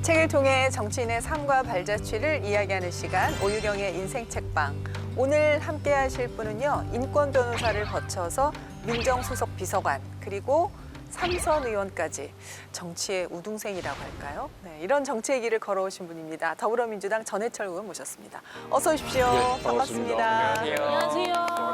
책을 통해 정치인의 삶과 발자취를 이야기하는 시간, 오유경의 인생책방. 오늘 함께 하실 분은요, 인권 변호사를 거쳐서 민정수석 비서관, 그리고 삼선 의원까지 정치의 우등생이라고 할까요? 네, 이런 정치의 길을 걸어오신 분입니다. 더불어민주당 전해철 의원 모셨습니다. 어서 오십시오. 네, 반갑습니다. 안녕하세요.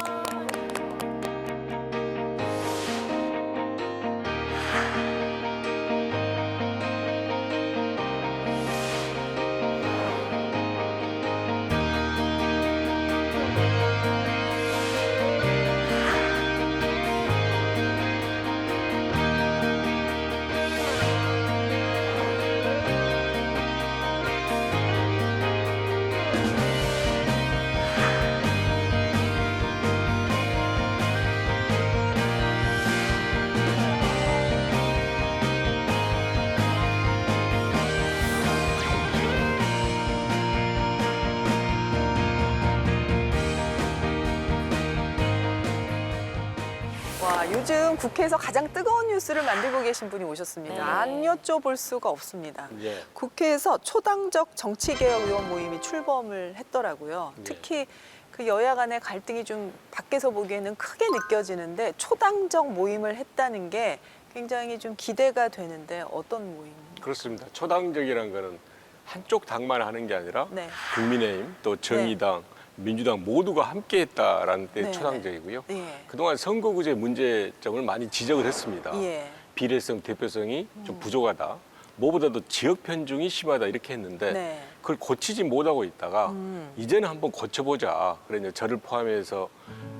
와, 요즘 국회에서 가장 뜨거운 뉴스를 만들고 계신 분이 오셨습니다. 네. 안 여쭤볼 수가 없습니다. 예. 국회에서 초당적 정치개혁 의원 모임이 출범을 했더라고요. 네. 특히 그 여야 간의 갈등이 좀 밖에서 보기에는 크게 느껴지는데 초당적 모임을 했다는 게 굉장히 좀 기대가 되는데 어떤 모임입니까? 그렇습니다. 초당적이라는 거는 한쪽 당만 하는 게 아니라 네. 국민의힘, 또 정의당, 민주당 모두가 함께 했다라는 때 네. 초당적이고요. 예. 그동안 선거구제 문제점을 많이 지적을 했습니다. 예. 비례성, 대표성이 좀 부족하다. 무엇보다도 지역 편중이 심하다 이렇게 했는데 네. 그걸 고치지 못하고 있다가 이제는 한번 고쳐보자. 그래서 저를 포함해서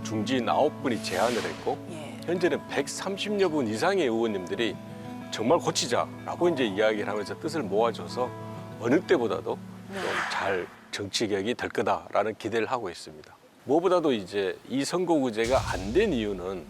중진 9분이 제안을 했고 예. 현재는 130여 분 이상의 의원님들이 정말 고치자라고 이제 이야기를 하면서 뜻을 모아줘서 어느 때보다도 네. 좀 잘 정치 개혁이 될 거다라는 기대를 하고 있습니다. 무엇보다도 이제 이 선거구제가 안 된 이유는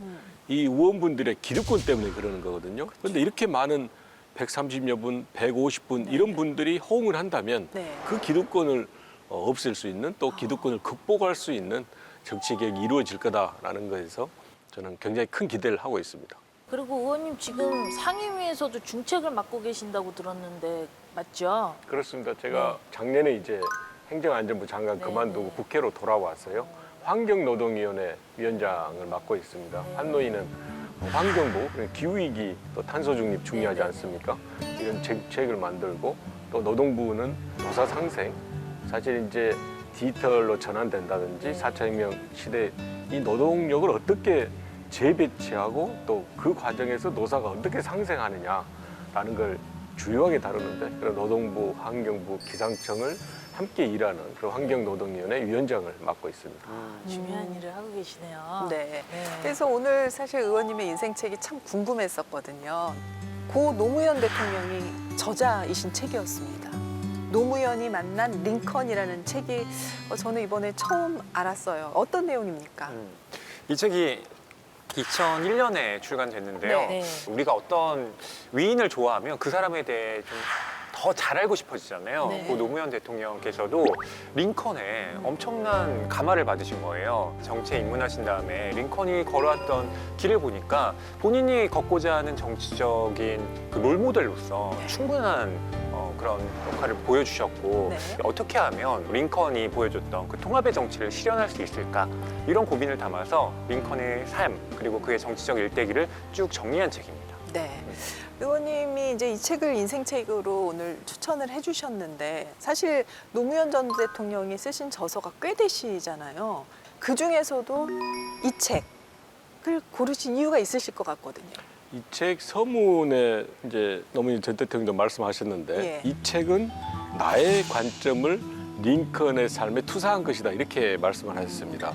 이 의원분들의 기득권 때문에 그러는 거거든요. 그런데 이렇게 많은 130여 분, 150분 이런 분들이 호응을 한다면 네. 그 기득권을 없앨 수 있는 또 기득권을 극복할 수 있는 정치 개혁이 이루어질 거다라는 것에서 저는 굉장히 큰 기대를 하고 있습니다. 그리고 의원님 지금 상임위에서도 중책을 맡고 계신다고 들었는데 맞죠? 그렇습니다. 제가 작년에 이제 행정안전부 장관 네, 그만두고 네. 국회로 돌아왔어요. 환경노동위원회 위원장을 맡고 있습니다. 한노위는 환경부, 기후위기, 또 탄소중립 중요하지 네, 네, 않습니까? 이런 정책을 만들고 또 노동부는 노사 상생, 사실 이제 디지털로 전환된다든지 4차 혁명 시대 이 노동력을 어떻게 재배치하고 또 그 과정에서 노사가 어떻게 상생하느냐라는 걸 주요하게 다루는데 그런 노동부, 환경부, 기상청을 함께 일하는 그런 환경노동위원회 위원장을 맡고 있습니다. 중요한 일을 하고 계시네요. 네. 네. 그래서 오늘 사실 의원님의 인생책이 참 궁금했었거든요. 고 노무현 대통령이 저자이신 책이었습니다. 노무현이 만난 링컨이라는 책이 저는 이번에 처음 알았어요. 어떤 내용입니까? 이 책이 2001년에 출간됐는데요. 네. 네. 우리가 어떤 위인을 좋아하면 그 사람에 대해 좀 더 잘 알고 싶어지잖아요. 네. 그 노무현 대통령께서도 링컨에 엄청난 감화를 받으신 거예요. 정치에 입문하신 다음에 링컨이 걸어왔던 길을 보니까 본인이 걷고자 하는 정치적인 그 롤모델로서 충분한 그런 역할을 보여주셨고 네. 어떻게 하면 링컨이 보여줬던 그 통합의 정치를 실현할 수 있을까 이런 고민을 담아서 링컨의 삶 그리고 그의 정치적 일대기를 쭉 정리한 책입니다. 네. 의원님이 이제 이 책을 인생책으로 오늘 추천을 해주셨는데 사실 노무현 전 대통령이 쓰신 저서가 꽤 되시잖아요. 그 중에서도 이 책을 고르신 이유가 있으실 것 같거든요. 이 책 서문에 이제 노무현 전 대통령도 말씀하셨는데 예. 이 책은 나의 관점을 링컨의 삶에 투사한 것이다 이렇게 말씀을 하셨습니다.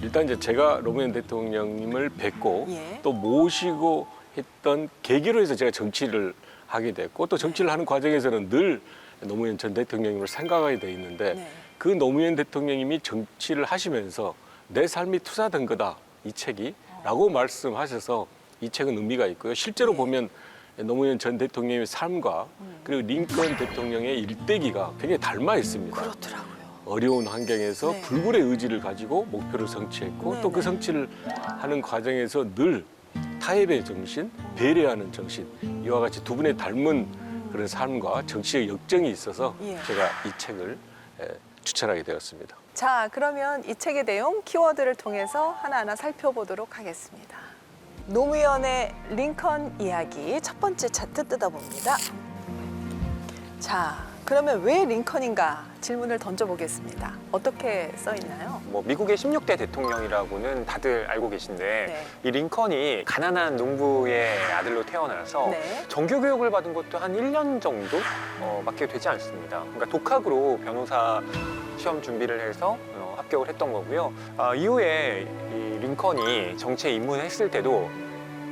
일단 이제 제가 노무현 대통령님을 뵙고 예. 또 모시고 했던 계기로 해서 제가 정치를 하게 됐고 또 정치를 하는 과정에서는 늘 노무현 전 대통령님을 생각하게 돼 있는데 네. 그 노무현 대통령님이 정치를 하시면서 내 삶이 투사된 거다 이 책이 라고 말씀하셔서 이 책은 의미가 있고요. 실제로 네. 보면 노무현 전 대통령의 삶과 그리고 링컨 대통령의 일대기가 굉장히 닮아 있습니다. 그렇더라고요. 어려운 환경에서 네. 불굴의 의지를 가지고 목표를 성취했고 네, 또 그 네. 성취를 하는 과정에서 늘 타협의 정신, 배려하는 정신, 이와 같이 두 분의 닮은 그런 삶과 정치의 역정이 있어서 예. 제가 이 책을 추천하게 되었습니다. 자, 그러면 이 책의 내용 키워드를 통해서 하나하나 살펴보도록 하겠습니다. 노무현의 링컨 이야기 첫 번째 차트 뜯어봅니다. 자, 그러면 왜 링컨인가 질문을 던져보겠습니다. 어떻게 써 있나요? 뭐 미국의 16대 대통령이라고는 다들 알고 계신데 네. 이 링컨이 가난한 농부의 아들로 태어나서 네. 정규 교육을 받은 것도 한 1년 정도 밖에 되지 않습니다. 그러니까 독학으로 변호사 시험 준비를 해서 합격을 했던 거고요. 이후에 이 링컨이 정치에 입문했을 때도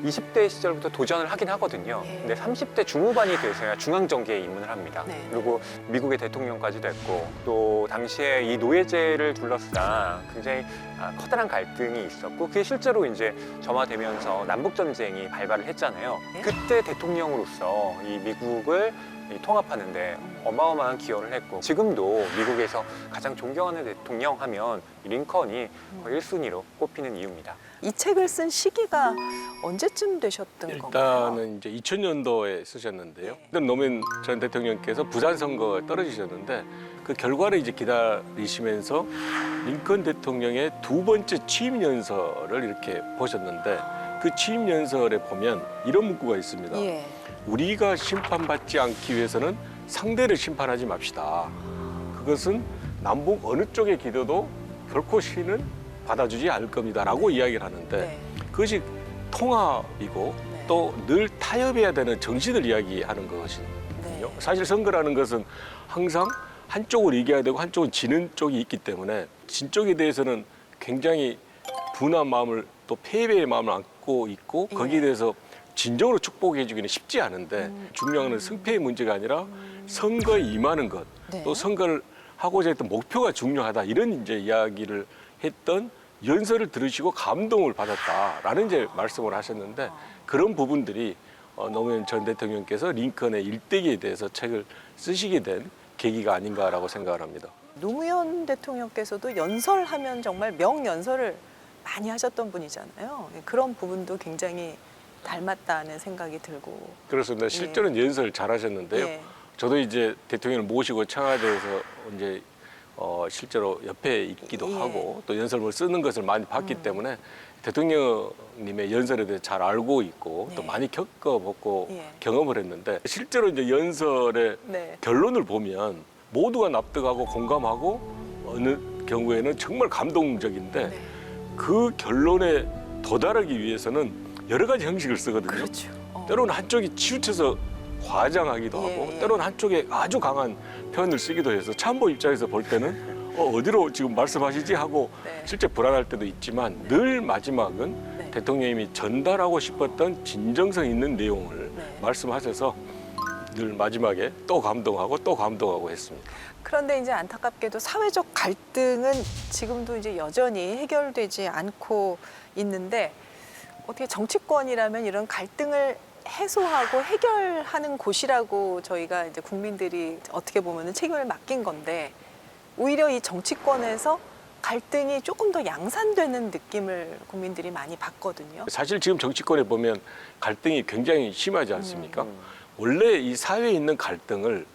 20대 시절부터 도전을 하긴 하거든요. 예. 근데 30대 중후반이 돼서야 중앙정계에 입문을 합니다. 네. 그리고 미국의 대통령까지 됐고 또 당시에 이 노예제를 둘러싸 굉장히 커다란 갈등이 있었고 그게 실제로 이제 점화되면서 남북전쟁이 발발을 했잖아요. 네. 그때 대통령으로서 이 미국을 통합하는데 어마어마한 기여를 했고 지금도 미국에서 가장 존경하는 대통령 하면 이 링컨이 1순위로 꼽히는 이유입니다. 이 책을 쓴 시기가 언제쯤 되셨던 건가요? 일단은 이제 2000년도에 쓰셨는데요. 네. 그때 노무현 전 대통령께서 부산 선거에 떨어지셨는데 그 결과를 이제 기다리시면서 링컨 대통령의 두 번째 취임 연설을 이렇게 보셨는데 그 취임 연설에 보면 이런 문구가 있습니다. 예. 우리가 심판받지 않기 위해서는 상대를 심판하지 맙시다. 그것은 남북 어느 쪽의 기도도 결코 신은 받아주지 않을 겁니다라고 이야기를 하는데 네. 그것이 통합이고 네. 또 늘 타협해야 되는 정신을 이야기하는 것이거든요. 네. 사실 선거라는 것은 항상 한쪽을 이겨야 되고 한쪽은 지는 쪽이 있기 때문에 진 쪽에 대해서는 굉장히 분한 마음을 또 패배의 마음을 안고 있고 거기에 예. 대해서 진정으로 축복해 주기는 쉽지 않은데 중요한 건 승패의 문제가 아니라 선거에 임하는 것, 네. 또 선거를 하고자 했던 목표가 중요하다 이런 이제 이야기를 했던 연설을 들으시고 감동을 받았다라는 이제 말씀을 하셨는데 그런 부분들이 노무현 전 대통령께서 링컨의 일대기에 대해서 책을 쓰시게 된 계기가 아닌가라고 생각을 합니다. 노무현 대통령께서도 연설하면 정말 명연설을 많이 하셨던 분이잖아요. 그런 부분도 굉장히 닮았다는 생각이 들고. 그렇습니다. 실제로는 연설 잘하셨는데요. 예. 저도 이제 대통령을 모시고 청와대에서 이제 실제로 옆에 있기도 예. 하고 또 연설문을 쓰는 것을 많이 봤기 때문에 대통령님의 연설에 대해 잘 알고 있고 또 네. 많이 겪어보고 예. 경험을 했는데 실제로 이제 연설의 네. 결론을 보면 모두가 납득하고 공감하고 어느 경우에는 정말 감동적인데 네. 그 결론에 도달하기 위해서는 여러 가지 형식을 쓰거든요. 그렇죠. 때로는 한쪽이 치우쳐서 과장하기도 예, 하고 예. 때로는 한쪽에 아주 강한 표현을 쓰기도 해서 참모 입장에서 볼 때는 어디로 지금 말씀하시지 하고 네. 실제 불안할 때도 있지만 늘 마지막은 네. 대통령님이 전달하고 싶었던 진정성 있는 내용을 네. 말씀하셔서 늘 마지막에 또 감동하고 했습니다. 그런데 이제 안타깝게도 사회적 갈등은 지금도 이제 여전히 해결되지 않고 있는데 어떻게 정치권이라면 이런 갈등을 해소하고 해결하는 곳이라고 저희가 이제 국민들이 어떻게 보면은 책임을 맡긴 건데 오히려 이 정치권에서 갈등이 조금 더 양산되는 느낌을 국민들이 많이 받거든요. 사실 지금 정치권에 보면 갈등이 굉장히 심하지 않습니까? 원래 이 사회에 있는 갈등을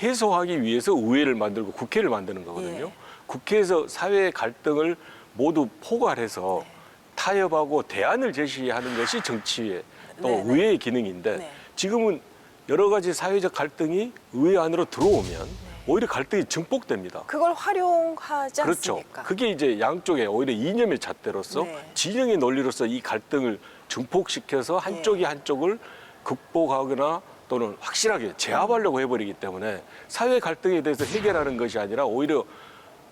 해소하기 위해서 의회를 만들고 국회를 만드는 거거든요. 예. 국회에서 사회의 갈등을 모두 포괄해서 네. 타협하고 대안을 제시하는 것이 정치의 또 네네. 의회의 기능인데 네. 지금은 여러 가지 사회적 갈등이 의회 안으로 들어오면 네. 오히려 갈등이 증폭됩니다. 그걸 활용하지 그렇죠. 않습니까? 그게 이제 양쪽에 오히려 이념의 잣대로서 네. 진영의 논리로서 이 갈등을 증폭시켜서 한쪽이 예. 한쪽을 극복하거나 또는 확실하게 제압하려고 해버리기 때문에 사회 갈등에 대해서 해결하는 것이 아니라 오히려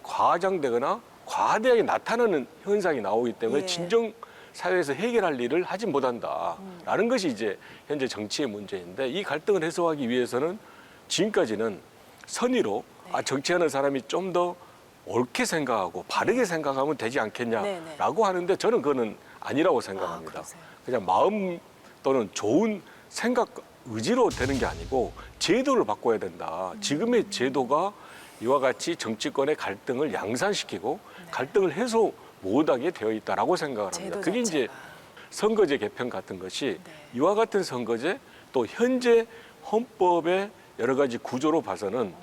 과장되거나 과대하게 나타나는 현상이 나오기 때문에 예. 진정 사회에서 해결할 일을 하지 못한다라는 것이 이제 현재 정치의 문제인데 이 갈등을 해소하기 위해서는 지금까지는 선의로 네. 정치하는 사람이 좀 더 옳게 생각하고 바르게 생각하면 되지 않겠냐라고 네, 네. 하는데 저는 그거는 아니라고 생각합니다. 그러세요? 그냥 마음 또는 좋은 생각, 의지로 되는 게 아니고 제도를 바꿔야 된다. 지금의 제도가 이와 같이 정치권의 갈등을 양산시키고 갈등을 해소 못하게 되어 있다라고 생각을 합니다. 제도 그게 이제 자체가. 선거제 개편 같은 것이 네. 이와 같은 선거제 또 현재 헌법의 여러 가지 구조로 봐서는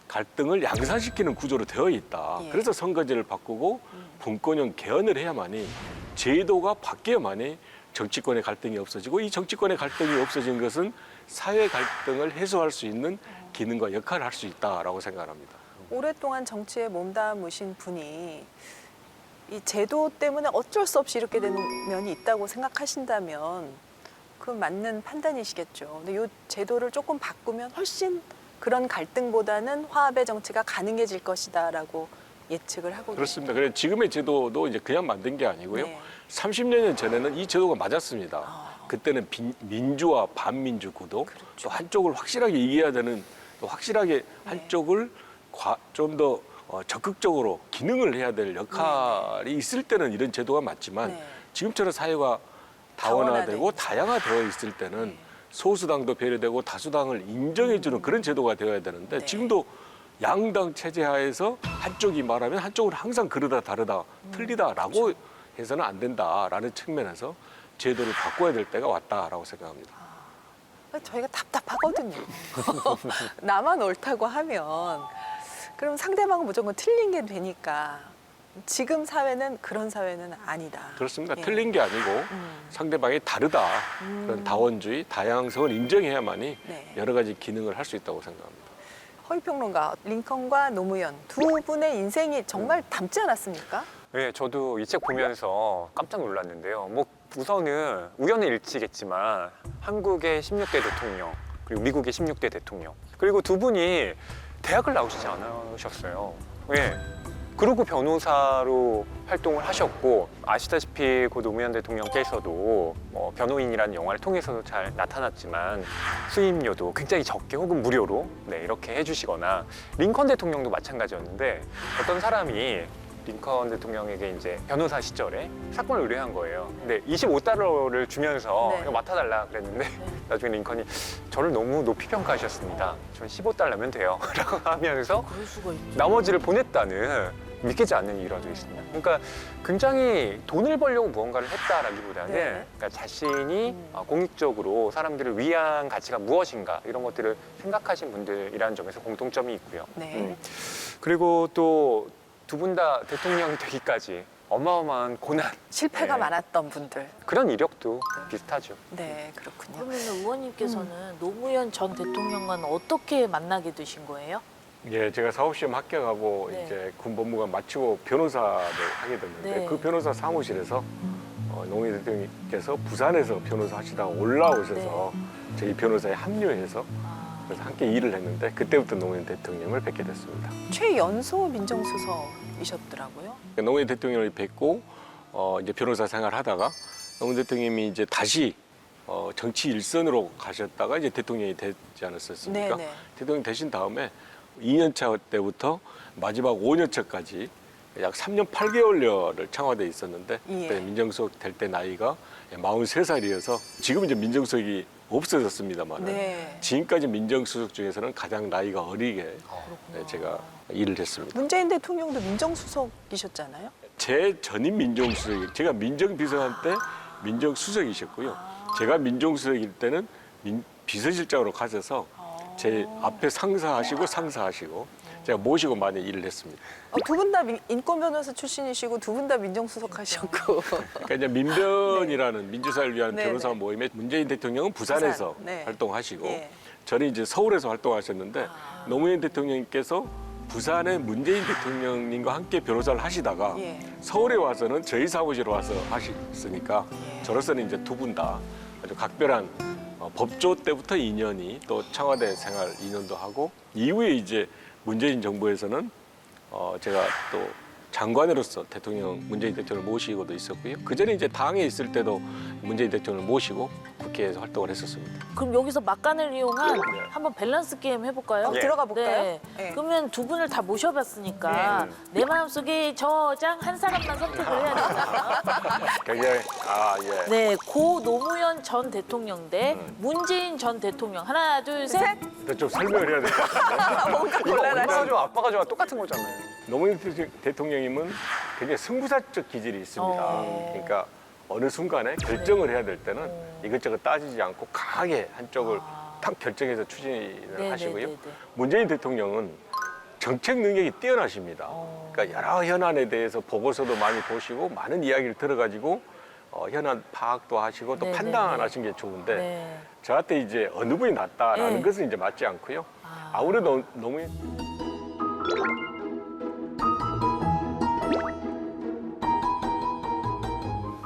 갈등을 양산시키는 구조로 되어 있다. 예. 그래서 선거제를 바꾸고 분권형 개헌을 해야만이 제도가 바뀌어야만이 정치권의 갈등이 없어지고 이 정치권의 갈등이 없어진 것은 사회 갈등을 해소할 수 있는 기능과 역할을 할 수 있다라고 생각합니다. 오랫동안 정치에 몸담으신 분이 이 제도 때문에 어쩔 수 없이 이렇게 되는 면이 있다고 생각하신다면 그 맞는 판단이시겠죠. 근데 이 제도를 조금 바꾸면 훨씬 그런 갈등보다는 화합의 정치가 가능해질 것이다라고 예측을 하고 그렇습니다. 그래서 지금의 제도도 이제 그냥 만든 게 아니고요. 네. 30년 전에는 이 제도가 맞았습니다. 그때는 민주와 반민주 구도, 그렇죠. 또 한쪽을 확실하게 이겨야 되는, 또 확실하게 네. 한쪽을 좀 더 적극적으로 기능을 해야 될 역할이 있을 때는 이런 제도가 맞지만 네. 지금처럼 사회가 다원화되고 다원화돼 다양화되어 있을 때는 네. 소수당도 배려되고 다수당을 인정해주는 그런 제도가 되어야 되는데 네. 지금도 양당 체제 하에서 한쪽이 말하면 한쪽은 항상 그러다 다르다 틀리다라고 그렇죠. 해서는 안 된다라는 측면에서 제도를 바꿔야 될 때가 왔다라고 생각합니다. 저희가 답답하거든요. 나만 옳다고 하면 그럼 상대방은 무조건 틀린 게 되니까 지금 사회는 그런 사회는 아니다. 그렇습니다. 예. 틀린 게 아니고 상대방이 다르다. 그런 다원주의, 다양성을 인정해야만이 네. 여러 가지 기능을 할 수 있다고 생각합니다. 허위평론가 링컨과 노무현 두 분의 인생이 정말 닮지 않았습니까? 네, 저도 이 책 보면서 깜짝 놀랐는데요. 뭐 우선은 우연의 일치겠지만 한국의 16대 대통령 그리고 미국의 16대 대통령 그리고 두 분이 대학을 나오시지 않으셨어요. 예. 그리고 변호사로 활동을 하셨고 아시다시피 고 노무현 대통령께서도 변호인이라는 영화를 통해서도 잘 나타났지만 수임료도 굉장히 적게 혹은 무료로 이렇게 해주시거나 링컨 대통령도 마찬가지였는데 어떤 사람이 링컨 대통령에게 이제 변호사 시절에 사건을 의뢰한 거예요. 근데 25달러를 주면서 네. 이거 맡아달라 그랬는데 나중에 링컨이 저를 너무 높이 평가하셨습니다. 전 15달러면 돼요. 라고 하면서 그럴 수가 있죠. 나머지를 보냈다는 믿기지 않는 일화도 있습니다. 그러니까 굉장히 돈을 벌려고 무언가를 했다라기보다는 네. 그러니까 자신이 공익적으로 사람들을 위한 가치가 무엇인가 이런 것들을 생각하신 분들이라는 점에서 공통점이 있고요. 네. 그리고 또 두 분 다 대통령이 되기까지 어마어마한 고난, 실패가 네. 많았던 분들. 그런 이력도 비슷하죠. 네, 그렇군요. 그러면 의원님께서는 노무현 전 대통령과는 어떻게 만나게 되신 거예요? 예, 제가 사법시험 합격하고 네. 이제 군법무관 마치고 변호사를 하게 됐는데 네. 그 변호사 사무실에서 노무현 대통령께서 부산에서 변호사 하시다가 올라오셔서 저희 변호사에 합류해서 그래서 함께 일을 했는데 그때부터 노무현 대통령을 뵙게 됐습니다. 최연소 민정수석이셨더라고요. 노무현 대통령을 뵙고 이제 변호사 생활하다가 노무현 대통령이 이제 다시 정치 일선으로 가셨다가 이제 대통령이 되지 않았었습니까? 네네. 대통령 되신 다음에 2년차 때부터 마지막 5년차까지 약 3년 8개월여를 청와대에 있었는데 예. 그때 민정수석 될 때 나이가 43살이어서 지금 이제 민정수석이 없어졌습니다만 네. 지금까지 민정수석 중에서는 가장 나이가 어리게 제가 일을 했습니다. 문재인 대통령도 민정수석이셨잖아요. 제 전임 민정수석이 제가 민정비서관 때 민정수석이셨고요. 제가 민정수석일 때는 비서실장으로 가셔서 제 앞에 상사하시고 제가 모시고 많이 일을 했습니다. 두 분 다 인권 변호사 출신이시고 두 분 다 민정수석 하셨고. 그러니까 이제 민변이라는 민주사를 위한 네, 변호사 네. 모임에 문재인 대통령은 부산에서 부산, 네. 활동하시고 예. 저는 이제 서울에서 활동하셨는데 노무현 대통령께서 부산에 문재인 대통령님과 함께 변호사를 하시다가 예. 서울에 와서는 저희 사무실에 와서 하셨으니까 저로서는 이제 두 분 다 아주 각별한 법조 때부터 인연이 또 청와대 생활 인연도 하고 이후에 이제 문재인 정부에서는 제가 또 장관으로서 문재인 대통령을 모시고도 있었고요. 그 전에 이제 당에 있을 때도 문재인 대통령을 모시고 국회에서 활동을 했었습니다. 그럼 여기서 막간을 이용한 네. 한번 밸런스 게임 해볼까요? 예. 들어가 볼까요? 네. 네. 그러면 두 분을 다 모셔봤으니까 내 마음속에 저장 한 사람만 선택을 해야 되잖아요. 굉장히 예. 네, 고 노무현 전 대통령 대 문재인 전 대통령. 하나, 둘, 셋. 셋. 근데 좀 설명을 해야 돼요. 뭔가 이거 엄마가 곤란하시. 좋아, 아빠가 좋아 똑같은 거잖아요. 노무현 대통령님은 굉장히 승부사적 기질이 있습니다. 그러니까 어느 순간에 결정을 해야 될 때는 이것저것 따지지 않고 강하게 한쪽을 탁 결정해서 추진을 하시고요. 문재인 대통령은 정책 능력이 뛰어나십니다. 그러니까 여러 현안에 대해서 보고서도 많이 보시고 많은 이야기를 들어가지고 현안 파악도 하시고 또 네, 판단하시는 게 좋은데 네. 저한테 이제 어느 분이 낫다라는 네. 것은 이제 맞지 않고요. 아무래도 노무현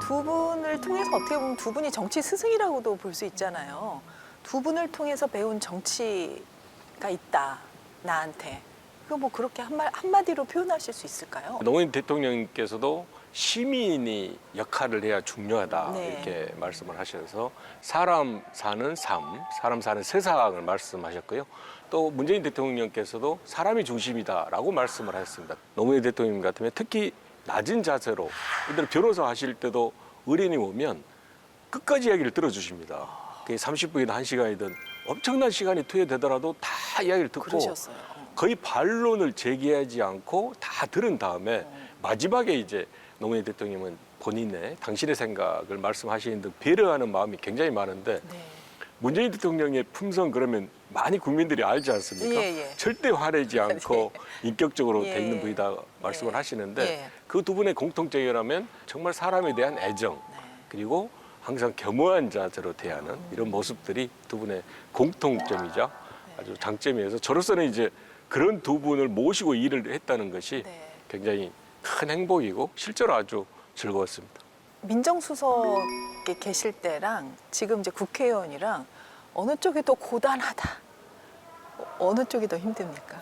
두 분을 통해서 어떻게 보면 두 분이 정치 스승이라고도 볼 수 있잖아요. 두 분을 통해서 배운 정치가 있다, 나한테. 그거 뭐 그렇게 한마디로 표현하실 수 있을까요? 노무현 대통령께서도 시민이 역할을 해야 중요하다 네. 이렇게 말씀을 하셔서 사람 사는 삶, 사람 사는 세상을 말씀하셨고요. 또 문재인 대통령께서도 사람이 중심이다라고 말씀을 하셨습니다. 노무현 대통령 같으면 특히 낮은 자세로 예를 들어 변호사 하실 때도 의뢰인이 오면 끝까지 이야기를 들어주십니다. 그게 30분이든 1시간이든 엄청난 시간이 투여되더라도 다 이야기를 듣고 그러셨어요. 거의 반론을 제기하지 않고 다 들은 다음에 마지막에 이제 노무현 대통령은 본인의 당신의 생각을 말씀하시는 등 배려하는 마음이 굉장히 많은데 네. 문재인 대통령의 품성 그러면 많이 국민들이 알지 않습니까? 예, 예. 절대 화내지 않고 인격적으로 예. 돼 있는 분이다 말씀을 예. 하시는데 예. 그 두 분의 공통점이라면 정말 사람에 대한 애정 네. 그리고 항상 겸허한 자세로 대하는 이런 모습들이 두 분의 공통점이자 아주 장점이어서 저로서는 이제 그런 두 분을 모시고 일을 했다는 것이 네. 굉장히 큰 행복이고 실제로 아주 즐거웠습니다. 민정수석에 계실 때랑 지금 이제 국회의원이랑 어느 쪽이 더 고단하다? 어느 쪽이 더 힘듭니까?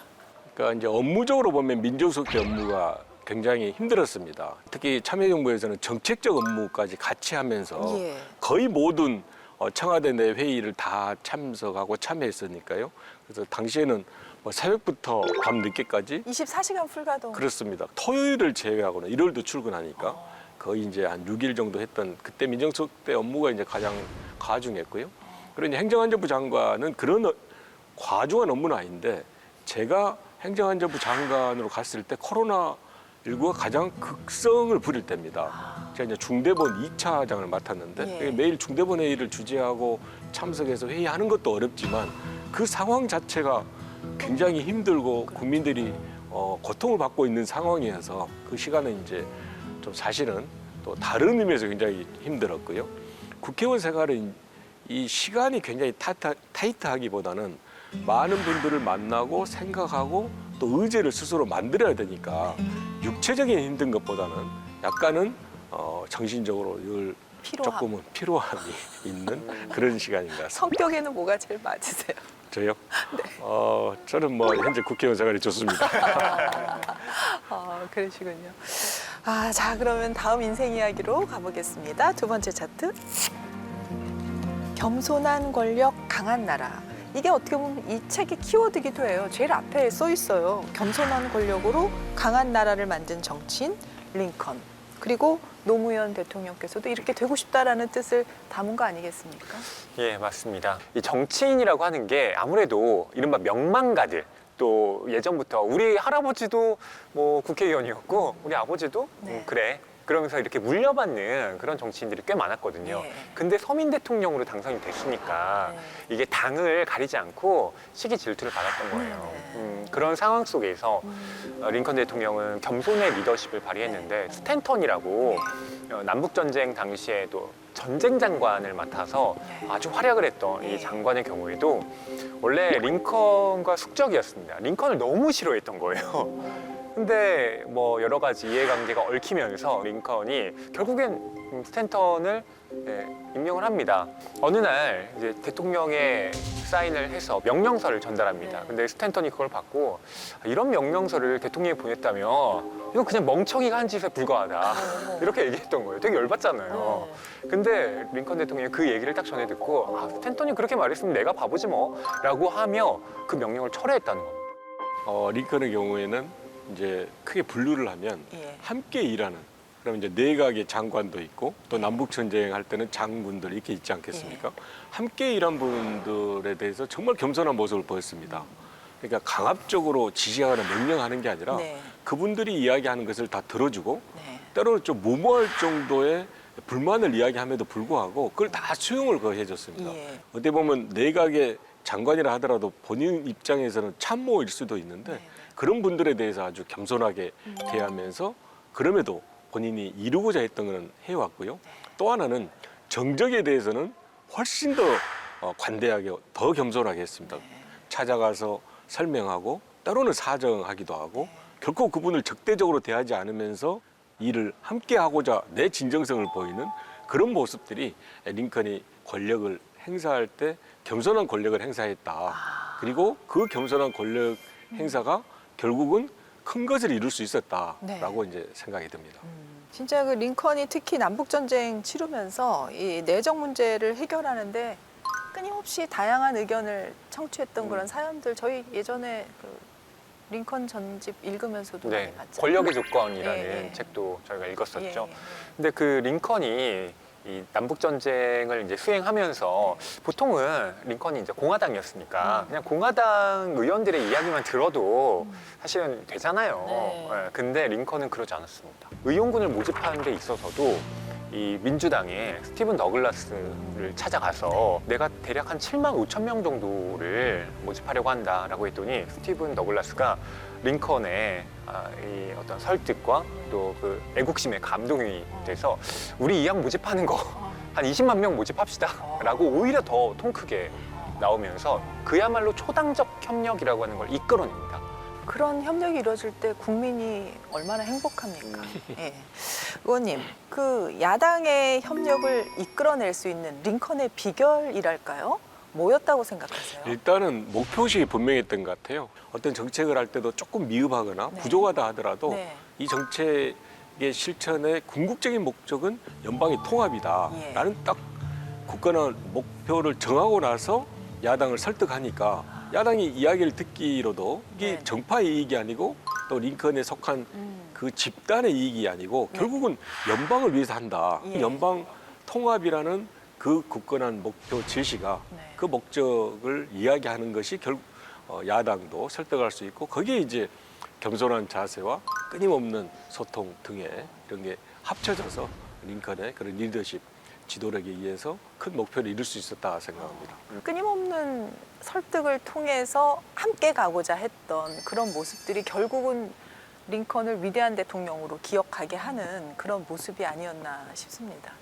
그러니까 이제 업무적으로 보면 민정수석 업무가 굉장히 힘들었습니다. 특히 참여정부에서는 정책적 업무까지 같이 하면서 예. 거의 모든 청와대 내 회의를 다 참석하고 참여했으니까요. 그래서 당시에는 뭐 새벽부터 밤 늦게까지 24시간 풀가동. 그렇습니다. 토요일을 제외하고는 일요일도 출근하니까 거의 이제 한 6일 정도 했던 그때 민정수석 때 업무가 이제 가장 과중했고요. 그리고 이제 행정안전부 장관은 그런 과중한 업무는 아닌데 제가 행정안전부 장관으로 갔을 때 코로나19가 가장 극성을 부릴 때입니다. 제가 이제 중대본 2차장을 맡았는데 예. 매일 중대본 회의를 주재하고 참석해서 회의하는 것도 어렵지만 그 상황 자체가 굉장히 힘들고 국민들이 고통을 받고 있는 상황이어서 그 시간은 이제 좀 사실은 또 다른 의미에서 굉장히 힘들었고요. 국회의원 생활은 이 시간이 굉장히 타이트하기보다는 많은 분들을 만나고 생각하고 또 의제를 스스로 만들어야 되니까 육체적인 힘든 것보다는 약간은 정신적으로 늘 피로함. 조금은 피로함이 있는 그런 시간인 것 같습니다. 성격에는 뭐가 제일 맞으세요? 저요? 저는 뭐 현재 국회의원 생활이 좋습니다. 그러시군요. 자, 그러면 다음 인생 이야기로 가보겠습니다. 두 번째 차트. 겸손한 권력, 강한 나라. 이게 어떻게 보면 이 책의 키워드이기도 해요. 제일 앞에 써 있어요. 겸손한 권력으로 강한 나라를 만든 정치인 링컨. 그리고 노무현 대통령께서도 이렇게 되고 싶다라는 뜻을 담은 거 아니겠습니까? 예, 맞습니다. 이 정치인이라고 하는 게 아무래도 이른바 명망가들, 또 예전부터 우리 할아버지도 뭐 국회의원이었고 우리 아버지도 네. 그래. 그러면서 이렇게 물려받는 그런 정치인들이 꽤 많았거든요. 예. 근데 서민 대통령으로 당선이 됐으니까 이게 당을 가리지 않고 시기 질투를 받았던 거예요. 그런 상황 속에서 링컨 대통령은 겸손의 리더십을 발휘했는데 스탠턴이라고 남북전쟁 당시에도 전쟁 장관을 맡아서 아주 활약을 했던 이 장관의 경우에도 원래 링컨과 숙적이었습니다. 링컨을 너무 싫어했던 거예요. 근데 뭐 여러 가지 이해관계가 얽히면서 링컨이 결국엔 스탠턴을 임명을 합니다. 어느 날 이제 대통령의 사인을 해서 명령서를 전달합니다. 네. 근데 스탠턴이 그걸 받고 이런 명령서를 대통령이 보냈다면 이건 그냥 멍청이가 한 짓에 불과하다. 이렇게 얘기했던 거예요. 되게 열받잖아요. 근데 링컨 대통령이 그 얘기를 딱 전해 듣고 스탠턴이 그렇게 말했으면 내가 바보지 뭐 라고 하며 그 명령을 철회했다는 겁니다. 링컨의 경우에는 이제 크게 분류를 하면 예. 함께 일하는, 그럼 이제 내각의 장관도 있고 또 남북 전쟁 할 때는 장군들 이렇게 있지 않겠습니까? 함께 일한 분들에 대해서 정말 겸손한 모습을 보였습니다. 그러니까 강압적으로 지시하거나 명령하는 게 아니라 네. 그분들이 이야기하는 것을 다 들어주고 네. 때로는 좀 무모할 정도의 불만을 이야기함에도 불구하고 그걸 다 수용을 해줬습니다. 예. 어떻게 보면 내각의 장관이라 하더라도 본인 입장에서는 참모일 수도 있는데 네. 그런 분들에 대해서 아주 겸손하게 대하면서 그럼에도 본인이 이루고자 했던 것은 해왔고요. 또 하나는 정적에 대해서는 훨씬 더 관대하게 더 겸손하게 했습니다. 찾아가서 설명하고 때로는 사정하기도 하고 결코 그분을 적대적으로 대하지 않으면서 일을 함께 하고자 내 진정성을 보이는 그런 모습들이 링컨이 권력을 행사할 때 겸손한 권력을 행사했다. 그리고 그 겸손한 권력 행사가 결국은 큰 것을 이룰 수 있었다라고 이제 생각이 듭니다. 진짜 그 링컨이 특히 남북 전쟁 치르면서 이 내정 문제를 해결하는데 끊임없이 다양한 의견을 청취했던 그런 사연들 저희 예전에 그 링컨 전집 읽으면서도 많이 봤죠. 권력의 조건이라는 예, 예. 책도 저희가 읽었었죠. 예, 예. 근데 그 링컨이 이 남북 전쟁을 이제 수행하면서 보통은 링컨이 이제 공화당이었으니까 그냥 공화당 의원들의 이야기만 들어도 사실은 되잖아요. 네. 예, 근데 링컨은 그러지 않았습니다. 의용군을 모집하는 데 있어서도 이 민주당의 스티븐 더글라스를 찾아가서 내가 대략 한 7만 5천 명 정도를 모집하려고 한다라고 했더니 스티븐 더글라스가 링컨의 이 어떤 설득과 또 그 애국심에 감동이 돼서 우리 이양 모집하는 거 한 20만 명 모집합시다 라고 오히려 더 통 크게 나오면서 그야말로 초당적 협력이라고 하는 걸 이끌어냅니다. 그런 협력이 이루어질 때 국민이 얼마나 행복합니까? 예. 의원님, 그 야당의 협력을 이끌어낼 수 있는 링컨의 비결이랄까요? 뭐였다고 생각하세요? 일단은 목표의식이 분명했던 것 같아요. 어떤 정책을 할 때도 조금 미흡하거나 네. 부족하다 하더라도 네. 이 정책의 실천의 궁극적인 목적은 연방의 통합이다 예. 라는 딱 굳건한 목표를 정하고 나서 야당을 설득하니까 야당이 이야기를 듣기로도 이게 네. 정파의 이익이 아니고 또 링컨에 속한 그 집단의 이익이 아니고 네. 결국은 연방을 위해서 한다. 예. 연방 통합이라는 그 굳건한 목표 제시가 네. 그 목적을 이야기하는 것이 결국 야당도 설득할 수 있고 거기에 이제 겸손한 자세와 끊임없는 소통 등의 이런 게 합쳐져서 링컨의 그런 리더십 지도력에 의해서 큰 목표를 이룰 수 있었다 생각합니다. 끊임없는 설득을 통해서 함께 가고자 했던 그런 모습들이 결국은 링컨을 위대한 대통령으로 기억하게 하는 그런 모습이 아니었나 싶습니다.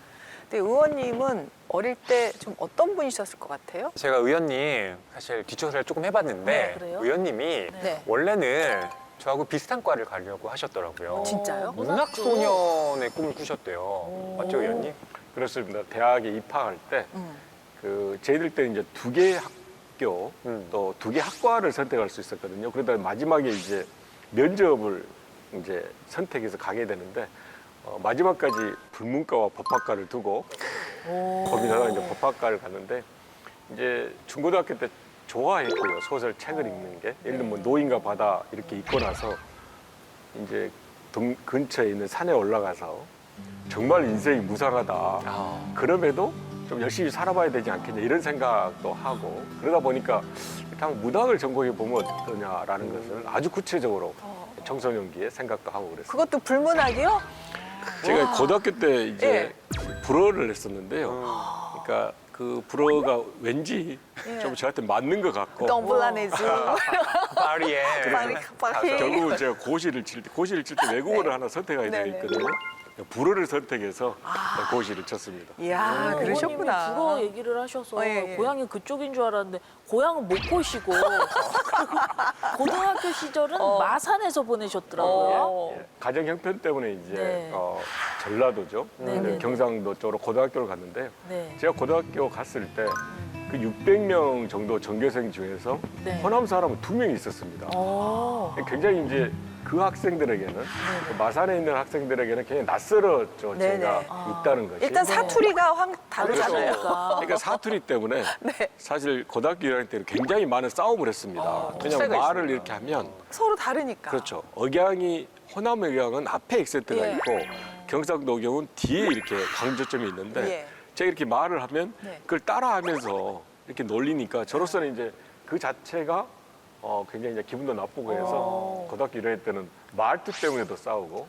근데 의원님은 어릴 때 좀 어떤 분이셨을 것 같아요? 제가 의원님 사실 뒷조사를 조금 해봤는데 네, 그래요? 의원님이 네. 원래는 저하고 비슷한 과를 가려고 하셨더라고요. 진짜요? 문학소년의 꿈을 꾸셨대요. 맞죠, 의원님? 그렇습니다. 대학에 입학할 때 음. 그 저희들 때는 이제 2개 학교 또 2개 학과를 선택할 수 있었거든요. 그러다 마지막에 이제 면접을 이제 선택해서 가게 되는데 마지막까지 불문과와 법학과를 두고 고민하다가 이제 법학과를 갔는데 이제 중고등학교 때 좋아했고요. 소설 책을 읽는 게 예를 들면 뭐 노인과 바다 이렇게 읽고 나서 이제 근처에 있는 산에 올라가서 정말 인생이 무상하다. 그럼에도 좀 열심히 살아봐야 되지 않겠냐 이런 생각도 하고 그러다 보니까 일단 문학을 전공해 보면 어떠냐라는 것을 아주 구체적으로 청소년기에 생각도 하고 그랬어요. 그것도 불문학이요? 제가 고등학교 때 이제 예. 불어를 했었는데요. 그러니까 그 불어가 왠지 예. 좀 저한테 맞는 것 같고 덤블라네즈. 파리에 파리. 결국은 제가 고시를 칠 때 외국어를 하나 선택하게 되어 네네. 있거든요. 불어를 선택해서 고시를 쳤습니다. 이야, 어머님이 그러셨구나. 불어 얘기를 하셔서 예, 예. 고향이 그쪽인 줄 알았는데 고향은 목포시고 고등학교 시절은 마산에서 보내셨더라고요. 어. 가정 형편 때문에 이제 네. 전라도죠. 네, 네, 네. 경상도 쪽으로 고등학교를 갔는데요. 네. 제가 고등학교 갔을 때 그 600명 정도 전교생 중에서 네. 호남 사람은 2명이 있었습니다. 어. 굉장히 이제 그 학생들에게는 그 마산에 있는 학생들에게는 굉장히 낯설었죠. 네네. 제가 아. 있다는 것이. 일단 사투리가 확 다르잖아요. 그러니까 사투리 때문에 네. 사실 고등학교 1학년 때는 굉장히 많은 싸움을 했습니다. 왜냐하면 차이가 말을 있습니다. 이렇게 하면 서로 다르니까. 그렇죠. 억양이 호남 억양은 앞에 액센트가 예. 있고 경상도 억양은 뒤에 이렇게 강조점이 있는데 예. 제가 이렇게 말을 하면 네. 그걸 따라하면서 이렇게 놀리니까 저로서는 이제 그 자체가 굉장히 이제 기분도 나쁘고 해서 고등학교 1학년 때는 말투 때문에도 싸우고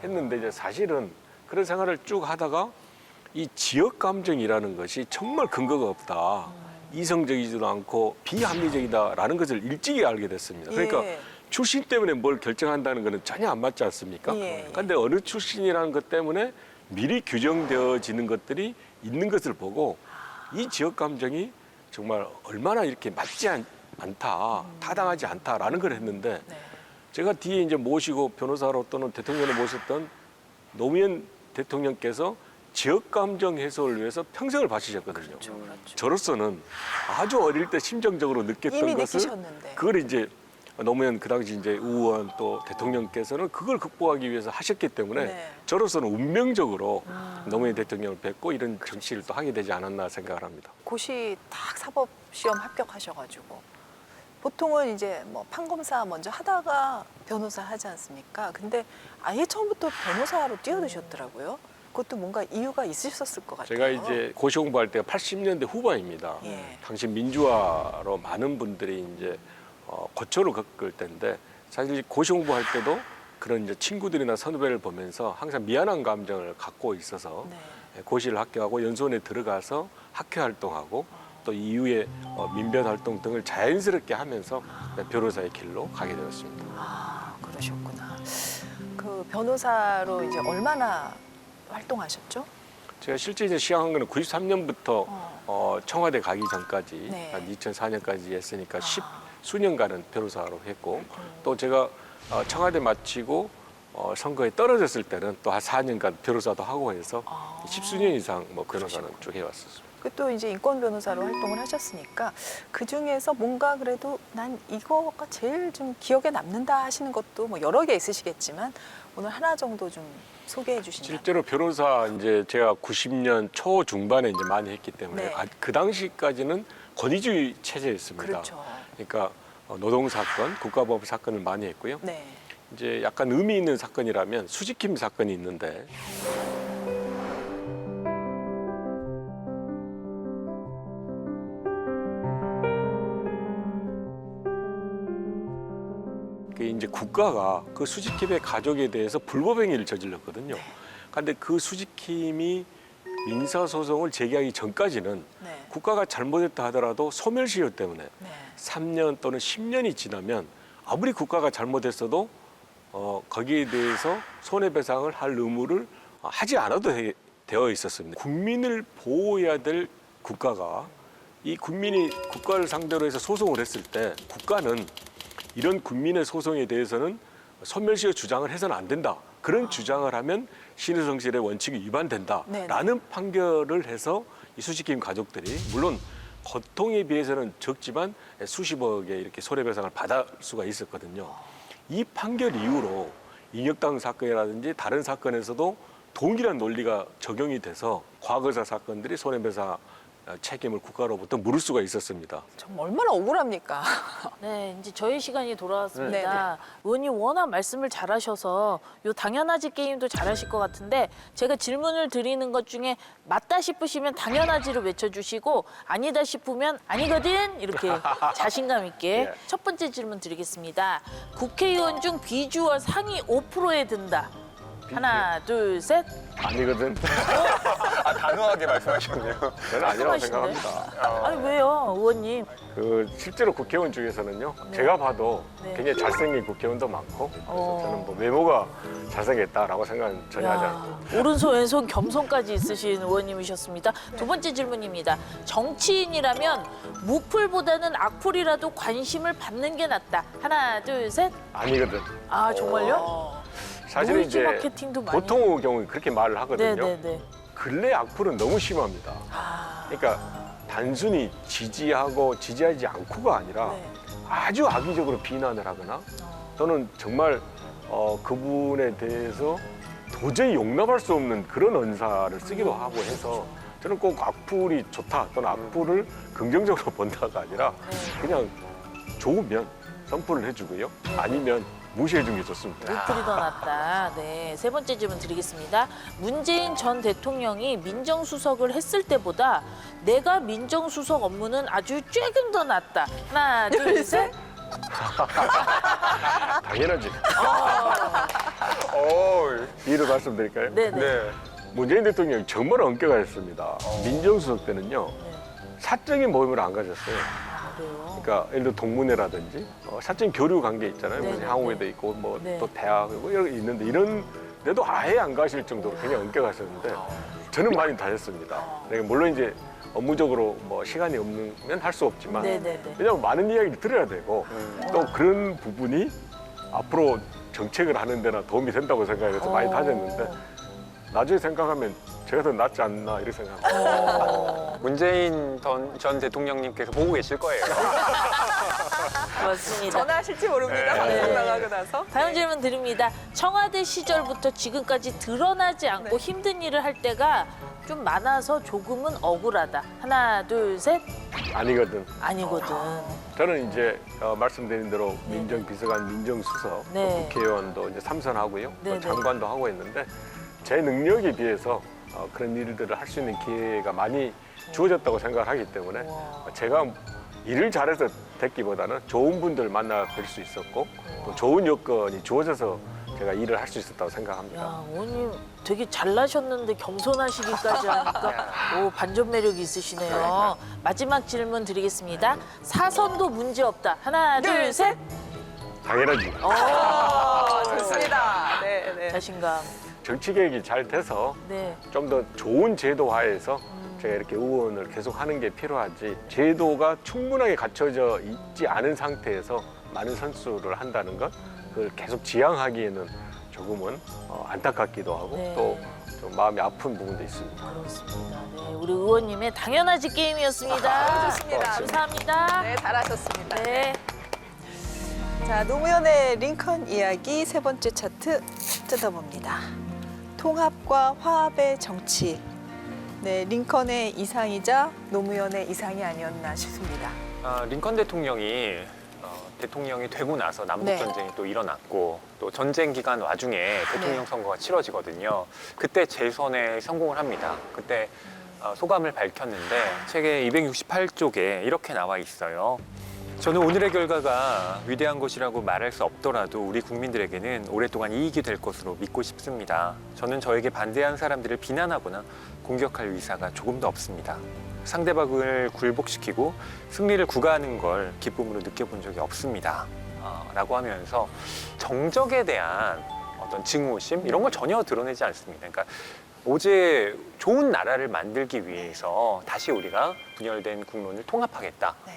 했는데 이제 사실은 그런 생활을 쭉 하다가 이 지역 감정이라는 것이 정말 근거가 없다. 이성적이지도 않고 비합리적이다라는 것을 일찍이 알게 됐습니다. 그러니까 예. 출신 때문에 뭘 결정한다는 것은 전혀 안 맞지 않습니까? 예. 그런데 어느 출신이라는 것 때문에 미리 규정되어지는 것들이 있는 것을 보고 이 지역 감정이 정말 얼마나 이렇게 맞지 않다, 타당하지 않다라는 걸 했는데 네. 제가 뒤에 이제 모시고 변호사로 또는 대통령을 모셨던 노무현 대통령께서 지역 감정 해소를 위해서 평생을 바치셨거든요. 그렇죠. 저로서는 아주 어릴 때 심정적으로 느꼈던 이미 것을 느끼셨는데. 그걸 이제 노무현 그 당시 이제 의원 또 대통령께서는 그걸 극복하기 위해서 하셨기 때문에 네. 저로서는 운명적으로 노무현 대통령을 뵙고 이런 정치를 또 하게 되지 않았나 생각을 합니다. 고시 딱 사법 시험 합격하셔가지고 보통은 이제 뭐 판검사 먼저 하다가 변호사 하지 않습니까? 근데 아예 처음부터 변호사로 뛰어드셨더라고요. 그것도 뭔가 이유가 있으셨을 것 같아요. 제가 이제 고시 공부할 때가 80년대 후반입니다. 예. 당시 민주화로 많은 분들이 이제 고초를 겪을 때인데 사실 고시 공부할 때도 그런 이제 친구들이나 선후배를 보면서 항상 미안한 감정을 갖고 있어서 네. 고시를 합격하고 연수원에 들어가서 학회 활동하고 또 이후에 민변 활동 등을 자연스럽게 하면서 변호사의 길로 가게 되었습니다. 아, 그러셨구나. 그 변호사로 이제 얼마나 활동하셨죠? 제가 실제 이제 시작한 거는 93년부터 청와대 가기 전까지 네. 한 2004년까지 했으니까 수년간은 변호사로 했고 또 제가 청와대 마치고 선거에 떨어졌을 때는 또 한 4년간 변호사도 하고 해서 10수년 이상 뭐 변호사는 쭉 해왔었습니다. 그 또 이제 인권 변호사로 활동을 하셨으니까 그 중에서 뭔가 그래도 난 이거가 제일 좀 기억에 남는다 하시는 것도 뭐 여러 개 있으시겠지만 오늘 하나 정도 좀 소개해 주신다면. 실제로 변호사 이제 제가 90년 초 중반에 이제 많이 했기 때문에 네. 그 당시까지는 권위주의 체제였습니다. 그렇죠. 그러니까 노동 사건, 국가보안 사건을 많이 했고요. 네. 이제 약간 의미 있는 사건이라면 수지킴 사건이 있는데 그 이제 국가가 그 수지킴의 가족에 대해서 불법행위를 저질렀거든요. 그런데 그 수지킴이 민사소송을 제기하기 전까지는 네. 국가가 잘못했다 하더라도 소멸시효 때문에 네. 3년 또는 10년이 지나면 아무리 국가가 잘못했어도 거기에 대해서 손해배상을 할 의무를 하지 않아도 되어 있었습니다. 국민을 보호해야 될 국가가 이 국민이 국가를 상대로 해서 소송을 했을 때 국가는 이런 국민의 소송에 대해서는 소멸시효 주장을 해서는 안 된다. 그런 주장을 하면 신의성실의 원칙이 위반된다라는 판결을 해서 이 수지킴 가족들이 물론 고통에 비해서는 적지만 수십억의 이렇게 손해배상을 받을 수가 있었거든요. 이 판결 이후로 인혁당 사건이라든지 다른 사건에서도 동일한 논리가 적용이 돼서 과거사 사건들이 손해배상 책임을 국가로부터 물을 수가 있었습니다. 정말 얼마나 억울합니까? 네, 이제 저희 시간이 돌아왔습니다. 네, 의원님 워낙 말씀을 잘하셔서 요 당연하지 게임도 잘하실 것 같은데 제가 질문을 드리는 것 중에 맞다 싶으시면 당연하지를 외쳐주시고 아니다 싶으면 아니거든 이렇게 자신감 있게 예. 첫 번째 질문 드리겠습니다. 국회의원 중 비주얼 상위 5%에 든다. 하나, 둘, 셋. 아니거든. 아, 단호하게 말씀하셨네요. 저는 아니라고 말씀하시네. 생각합니다. 아니 왜요, 의원님? 그 실제로 국회의원 중에서는요, 제가 봐도 네. 굉장히 잘생긴 국회의원도 많고, 그래서 어. 저는 뭐 외모가 잘생겼다라고 생각은 전혀 하지 야, 않고. 오른손 왼손 겸손까지 있으신 의원님이셨습니다. 두 번째 질문입니다. 정치인이라면 무풀보다는 악플이라도 관심을 받는 게 낫다. 하나, 둘, 셋. 아니거든. 아 정말요? 사실 노이즈 이제 마케팅도 많이. 보통의 경우에 그렇게 말을 하거든요. 네네네. 근래 악플은 너무 심합니다. 아, 그러니까 단순히 지지하고 지지하지 않고가 아니라 네. 아주 악의적으로 비난을 하거나 또는 정말 그분에 대해서 도저히 용납할 수 없는 그런 언사를 쓰기도 하고 해서 저는 꼭 악플이 좋다 또는 악플을 긍정적으로 본다가 아니라 네. 그냥 좋으면 선풀을 해주고요. 아니면 무시해주는 게 좋습니다. 무풀이 더 낫다. 네, 세 번째 질문 드리겠습니다. 문재인 전 대통령이 민정수석을 했을 때보다 내가 민정수석 업무는 아주 조금 더 낫다. 하나, 둘, 셋. 당연하지. 어, 이유를 말씀드릴까요? 네네. 네. 문재인 대통령이 정말 엄격했습니다. 민정수석 때는요. 사적인 모임을 안 가졌어요. 아, 그래요? 그러니까 예를 들어 동문회라든지 사적인 교류 관계 있잖아요. 네, 무슨 네, 향후회도 네. 있고 뭐 네. 또 대학 뭐 이런 게 있는데 이런 데도 아예 안 가실 정도로 굉장히 엄격하셨는데 저는 많이 다녔습니다. 그러니까 물론 이제 업무적으로 뭐 시간이 없으면 할 수 없지만 네네네. 왜냐하면 많은 이야기를 들어야 되고 또 그런 부분이 앞으로 정책을 하는 데나 도움이 된다고 생각해서 많이 다녔는데 나중에 생각하면 제가 더 낫지 않나 이렇게 생각합니다. 문재인 전 대통령님께서 보고 계실 거예요. 맞습니다. 전화하실지 모릅니다. 네. 방송 나가고 나서. 다음 질문 드립니다. 청와대 시절부터 지금까지 드러나지 않고 힘든 일을 할 때가 좀 많아서 조금은 억울하다. 하나, 둘, 셋. 아니거든. 아니거든. 저는 이제 말씀드린 대로 민정비서관, 민정수석, 네. 또 국회의원도 이제 3선하고요, 네, 네. 장관도 하고 있는데 제 능력에 비해서 그런 일들을 할 수 있는 기회가 많이 주어졌다고 생각을 하기 때문에 와. 제가 일을 잘해서 됐기보다는 좋은 분들 만나 뵐 수 있었고 또 좋은 여건이 주어져서 제가 일을 할 수 있었다고 생각합니다. 야, 의원님 되게 잘나셨는데 겸손하시기까지 하니까 오, 반전 매력이 있으시네요. 마지막 질문 드리겠습니다. 사선도 문제 없다. 하나, 둘, 셋. 당연하지. 좋습니다. 네, 네. 자신감. 정치 개혁이 잘 돼서 네. 좀 더 좋은 제도화해서 제가 이렇게 의원을 계속 하는 게 필요하지 제도가 충분하게 갖춰져 있지 않은 상태에서 많은 선수를 한다는 것 그걸 계속 지향하기에는 조금은 안타깝기도 하고 네. 또 좀 마음이 아픈 부분도 있습니다. 그렇습니다. 네, 우리 의원님의 당연하지 게임이었습니다. 아, 좋습니다. 감사합니다. 네, 잘하셨습니다. 네. 자, 노무현의 링컨 이야기 세 번째 차트 뜯어봅니다. 통합과 화합의 정치. 네, 링컨의 이상이자 노무현의 이상이 아니었나 싶습니다. 링컨 대통령이 대통령이 되고 나서 남북 네. 전쟁이 또 일어났고 또 전쟁 기간 와중에 대통령 네. 선거가 치러지거든요. 그때 재선에 성공을 합니다. 그때 소감을 밝혔는데 책의 268쪽에 이렇게 나와 있어요. 저는 오늘의 결과가 위대한 것이라고 말할 수 없더라도 우리 국민들에게는 오랫동안 이익이 될 것으로 믿고 싶습니다. 저는 저에게 반대한 사람들을 비난하거나 공격할 의사가 조금도 없습니다. 상대방을 굴복시키고 승리를 구가하는 걸 기쁨으로 느껴본 적이 없습니다. 라고 하면서 정적에 대한 어떤 증오심 이런 걸 전혀 드러내지 않습니다. 그러니까 오직 좋은 나라를 만들기 위해서 다시 우리가 분열된 국론을 통합하겠다. 네.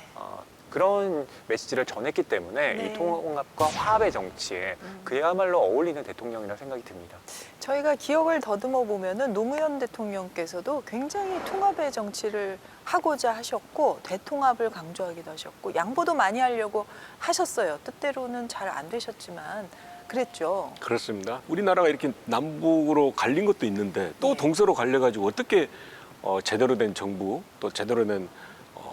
그런 메시지를 전했기 때문에 네. 이 통합과 화합의 정치에 그야말로 어울리는 대통령이라고 생각이 듭니다. 저희가 기억을 더듬어 보면은 노무현 대통령께서도 굉장히 통합의 정치를 하고자 하셨고 대통합을 강조하기도 하셨고 양보도 많이 하려고 하셨어요. 뜻대로는 잘 안 되셨지만 그랬죠. 그렇습니다. 우리나라가 이렇게 남북으로 갈린 것도 있는데 또 네. 동서로 갈려가지고 어떻게 제대로 된 정부 또 제대로 된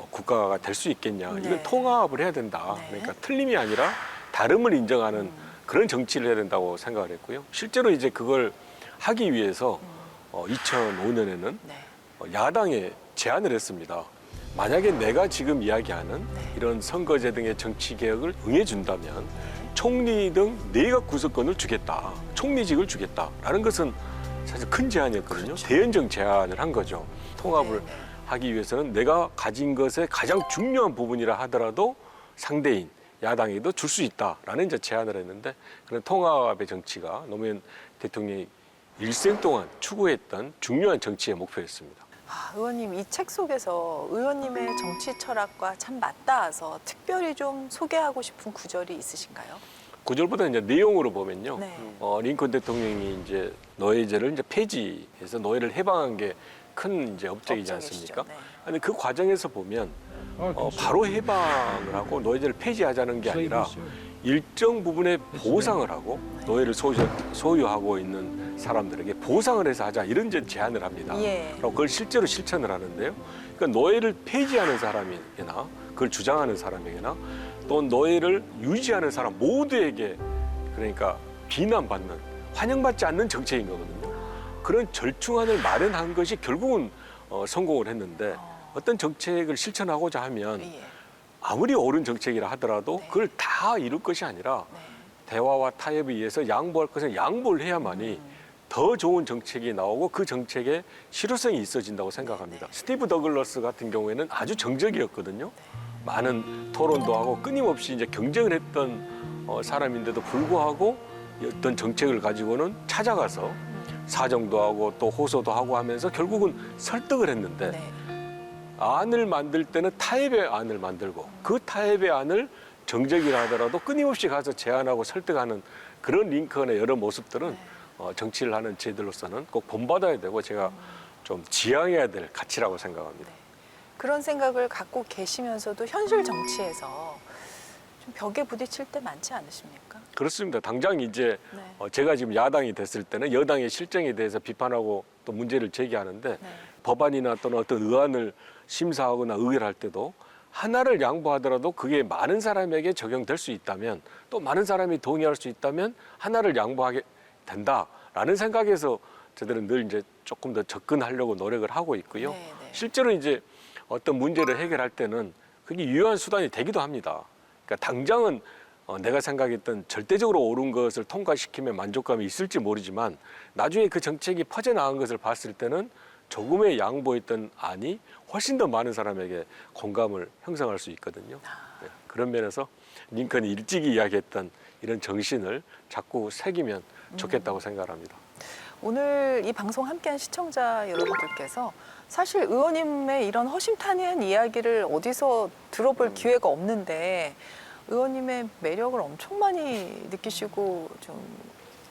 국가가 될 수 있겠냐. 네. 이건 통합을 해야 된다. 네. 그러니까 틀림이 아니라 다름을 인정하는 그런 정치를 해야 된다고 생각을 했고요. 실제로 이제 그걸 하기 위해서 2005년에는 네. 야당에 제안을 했습니다. 만약에 내가 지금 이야기하는 네. 이런 선거제 등의 정치 개혁을 응해준다면 총리 등 내각 구성권을 주겠다. 총리직을 주겠다라는 것은 사실 큰 제안이었거든요. 대연정 제안을 한 거죠. 통합을 네네. 하기 위해서는 내가 가진 것의 가장 중요한 부분이라 하더라도 상대인 야당에도 줄 수 있다라는 이제 제안을 했는데 그런 통합의 정치가 노무현 대통령이 일생 동안 추구했던 중요한 정치의 목표였습니다. 아, 의원님 이 책 속에서 의원님의 정치 철학과 참 맞닿아서 특별히 좀 소개하고 싶은 구절이 있으신가요? 구절보다 이제 내용으로 보면요. 네. 링컨 대통령이 이제 노예제를 이제 폐지해서 노예를 해방한 게 큰 이제 업적이지 업적이시죠. 않습니까? 네. 근데 그 과정에서 보면 바로 해방을 하고 노예제를 폐지하자는 게 아니라 일정 부분의 보상을 하고 노예를 소유하고 있는 사람들에게 보상을 해서 하자 이런 이제 제안을 합니다. 예. 그리고 그걸 실제로 실천을 하는데요. 그러니까 노예를 폐지하는 사람에게나 그걸 주장하는 사람에게나 또 노예를 유지하는 사람 모두에게 그러니까 비난받는 환영받지 않는 정책인 거거든요. 그런 절충안을 마련한 것이 결국은 성공을 했는데 어떤 정책을 실천하고자 하면 예. 아무리 옳은 정책이라 하더라도 네. 그걸 다 이룰 것이 아니라 네. 대화와 타협에 의해서 양보할 것은 양보를 해야만이 더 좋은 정책이 나오고 그 정책에 실효성이 있어진다고 생각합니다. 스티브 더글러스 같은 경우에는 아주 정적이었거든요. 많은 토론도 하고 끊임없이 이제 경쟁을 했던 사람인데도 불구하고 어떤 정책을 가지고는 찾아가서 사정도 하고 또 호소도 하고 하면서 결국은 설득을 했는데 네. 안을 만들 때는 타협의 안을 만들고 그 타협의 안을 정적이라 하더라도 끊임없이 가서 제안하고 설득하는 그런 링컨의 여러 모습들은 정치를 하는 저희들로서는 꼭 본받아야 되고 제가 좀 지향해야 될 가치라고 생각합니다. 그런 생각을 갖고 계시면서도 현실 정치에서 좀 벽에 부딪힐 때 많지 않으십니까? 그렇습니다. 당장 이제 네. 제가 지금 야당이 됐을 때는 여당의 실정에 대해서 비판하고 또 문제를 제기하는데 네. 법안이나 또는 어떤 의안을 심사하거나 의결할 때도 하나를 양보하더라도 그게 많은 사람에게 적용될 수 있다면 또 많은 사람이 동의할 수 있다면 하나를 양보하게 된다라는 생각에서 저들은 늘 이제 조금 더 접근하려고 노력을 하고 있고요. 네, 네. 실제로 이제 어떤 문제를 해결할 때는 그게 유효한 수단이 되기도 합니다. 그러니까 당장은 내가 생각했던 절대적으로 옳은 것을 통과시키면 만족감이 있을지 모르지만 나중에 그 정책이 퍼져나간 것을 봤을 때는 조금의 양보했던 안이 훨씬 더 많은 사람에게 공감을 형성할 수 있거든요. 네, 그런 면에서 링컨이 일찍이 이야기했던 이런 정신을 자꾸 새기면 좋겠다고 생각합니다. 오늘 이 방송 함께한 시청자 여러분들께서 사실 의원님의 이런 허심탄회한 이야기를 어디서 들어볼 기회가 없는데 의원님의 매력을 엄청 많이 느끼시고 좀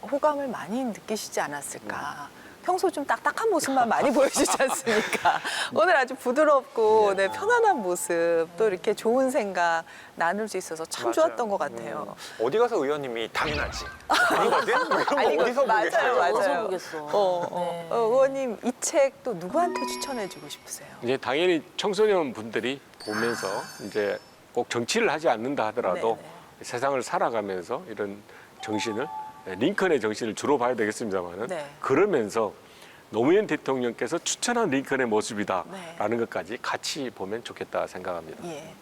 호감을 많이 느끼시지 않았을까. 평소 좀 딱딱한 모습만 많이 보여주지 않습니까? 오늘 아주 부드럽고 네, 편안한 모습 또 이렇게 좋은 생각 나눌 수 있어서 참 맞아요. 좋았던 것 같아요. 어디 가서 의원님이 당연하지. 아니거든? 뭐 이런 거 아니, 어디서 맞아요, 보겠어요. 맞아요. 어디서 보겠어. 네. 의원님 이 책 또 누구한테 추천해주고 싶으세요? 이제 당연히 청소년 분들이 보면서 이제 꼭 정치를 하지 않는다 하더라도 네네. 세상을 살아가면서 이런 정신을 링컨의 정신을 주로 봐야 되겠습니다만은 네. 그러면서 노무현 대통령께서 추천한 링컨의 모습이다라는 네. 것까지 같이 보면 좋겠다 생각합니다. 예.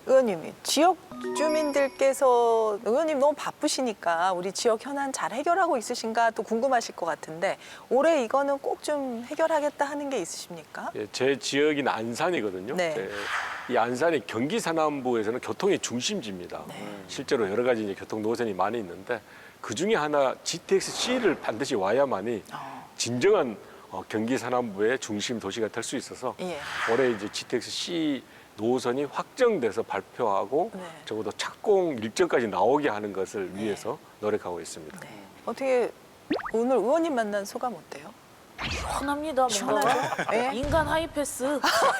의원님, 지역 주민들께서 의원님 너무 바쁘시니까 우리 지역 현안 잘 해결하고 있으신가 또 궁금하실 것 같은데 올해 이거는 꼭 좀 해결하겠다 하는 게 있으십니까? 예, 제 지역인 안산이거든요. 네. 이 안산이 경기 산안부에서는 교통의 중심지입니다. 네. 실제로 여러 가지 이제 교통 노선이 많이 있는데 그 중에 하나 GTX-C를 반드시 와야만이 진정한 경기 산안부의 중심 도시가 될 수 있어서 예. 올해 이제 GTX-C 노선이 확정돼서 발표하고 네. 적어도 착공 일정까지 나오게 하는 것을 위해서 노력하고 있습니다. 네. 어떻게 오늘 의원님 만난 소감 어때요? 시원합니다. 뭔가. 시원하죠? 예? 인간 하이패스.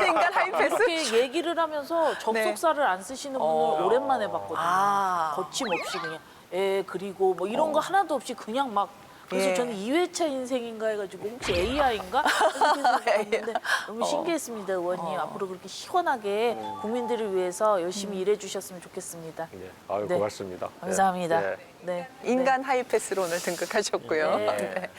인간 하이패스? 이렇게 얘기를 하면서 접속사를 안 쓰시는 분을 오랜만에 봤거든요. 아. 거침없이 그냥 그리고 뭐 이런 거 하나도 없이 그냥 막 그래서 예. 저는 2회차 인생인가 해가지고 혹시 AI인가? 이렇게 생각했는데 너무 신기했습니다, 의원님. 앞으로 그렇게 시원하게 국민들을 위해서 열심히 일해주셨으면 좋겠습니다. 네. 아유, 네. 고맙습니다. 감사합니다. 네. 네. 인간 하이패스로 오늘 등극하셨고요. 네. 네.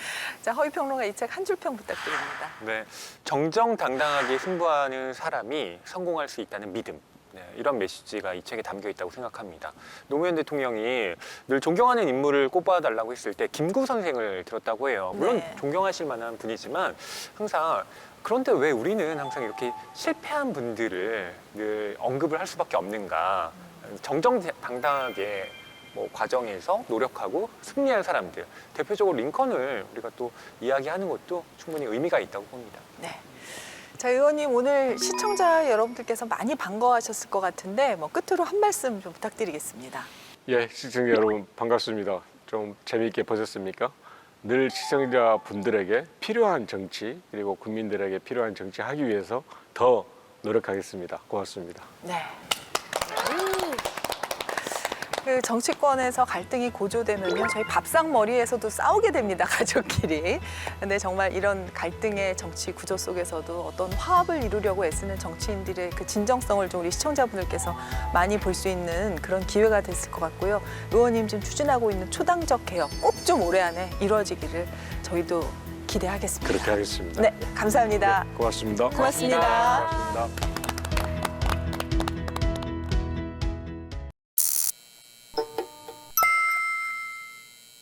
자, 허위평론가 이 책 한 줄 평 부탁드립니다. 네, 정정당당하게 승부하는 사람이 성공할 수 있다는 믿음. 네, 이런 메시지가 이 책에 담겨 있다고 생각합니다. 노무현 대통령이 늘 존경하는 인물을 꼽아달라고 했을 때 김구 선생을 들었다고 해요. 물론 네. 존경하실 만한 분이지만 항상 그런데 왜 우리는 항상 이렇게 실패한 분들을 늘 언급을 할 수밖에 없는가. 정정당당하게 뭐 과정에서 노력하고 승리한 사람들, 대표적으로 링컨을 우리가 또 이야기하는 것도 충분히 의미가 있다고 봅니다. 네. 자, 의원님 오늘 시청자 여러분들께서 많이 반가워하셨을 것 같은데 뭐 끝으로 한 말씀 좀 부탁드리겠습니다. 예, 시청자 여러분 반갑습니다. 좀 재미있게 보셨습니까? 늘 시청자 분들에게 필요한 정치 그리고 국민들에게 필요한 정치 하기 위해서 더 노력하겠습니다. 고맙습니다. 네. 그 정치권에서 갈등이 고조되면요, 저희 밥상머리에서도 싸우게 됩니다, 가족끼리. 근데 정말 이런 갈등의 정치 구조 속에서도 어떤 화합을 이루려고 애쓰는 정치인들의 그 진정성을 좀 우리 시청자분들께서 많이 볼 수 있는 그런 기회가 됐을 것 같고요. 의원님 지금 추진하고 있는 초당적 개혁 꼭 좀 올해 안에 이루어지기를 저희도 기대하겠습니다. 그렇게 하겠습니다. 네, 감사합니다. 고맙습니다. 고맙습니다. 고맙습니다.